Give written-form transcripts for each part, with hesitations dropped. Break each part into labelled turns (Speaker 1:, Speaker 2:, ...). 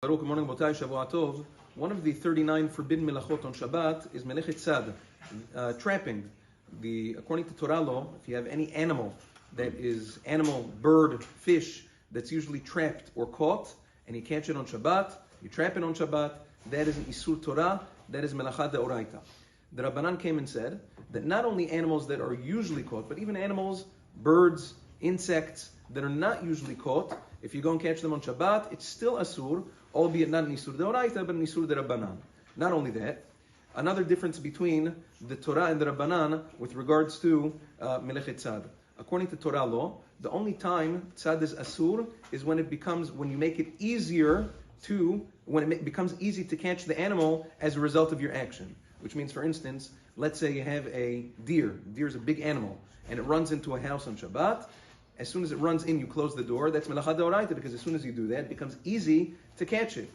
Speaker 1: Good morning, Botai, Shavua Tov. One of the 39 forbidden melachot on Shabbat is melechet tzad, trapping. According to Torah law, if you have any animal that is bird, fish, that's usually trapped or caught, and you catch it on Shabbat, you trap it on Shabbat, that is an Isur Torah, that is melachat deoraita. The Rabbanan came and said that not only animals that are usually caught, but even animals, birds, insects that are not usually caught, if you go and catch them on Shabbat, it's still asur, albeit not an isur deoraita, but an isur de Rabbanan. Not only that, another difference between the Torah and the Rabbanan with regards to melechet tzad. According to Torah law, the only time tzad is asur is when it becomes easy to catch the animal as a result of your action. Which means, for instance, let's say you have a deer. Deer is a big animal, and it runs into a house on Shabbat. As soon as it runs in, you close the door. That's melachat deoraita, because as soon as you do that, it becomes easy to catch it.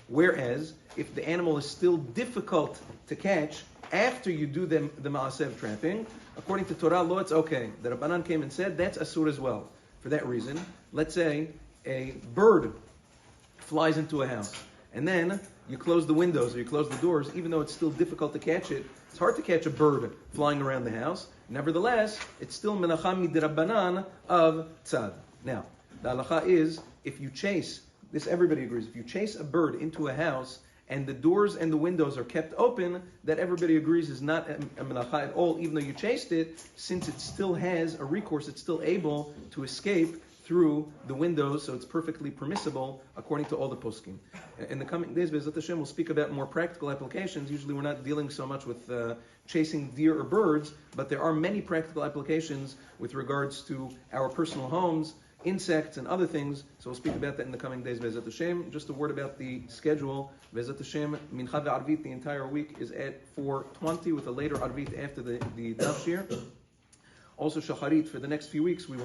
Speaker 1: Whereas, if the animal is still difficult to catch after you do the ma'asev trapping, according to Torah law, it's okay. The Rabbanan came and said that's asur as well. For that reason, let's say a bird flies into a house, and then you close the windows or you close the doors, even though it's still difficult to catch it. It's hard to catch a bird flying around the house. Nevertheless, it's still melacha midrabbanan of tzad. Now, the halacha is, if you chase, this everybody agrees, if you chase a bird into a house and the doors and the windows are kept open, that everybody agrees is not a melacha at all, even though you chased it, since it still has a recourse, it's still able to escape through the windows, so it's perfectly permissible according to all the poskim. In the coming days, Be'ezrat Hashem, we'll speak about more practical applications. Usually we're not dealing so much with chasing deer or birds, but there are many practical applications with regards to our personal homes, insects, and other things. So we'll speak about that in the coming days, Be'ezrat Hashem. Just a word about the schedule. Be'ezrat Hashem, Mincha ve'Arvit, the entire week is at 4:20 with a later Arvit after the Daf Shir. Also, Shacharit, for the next few weeks, we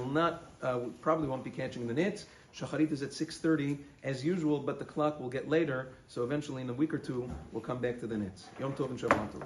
Speaker 1: probably won't be catching the nits. Shacharit is at 6:30 as usual, but the clock will get later, so eventually in a week or two, we'll come back to the nits. Yom Tov and Shabbat Tov.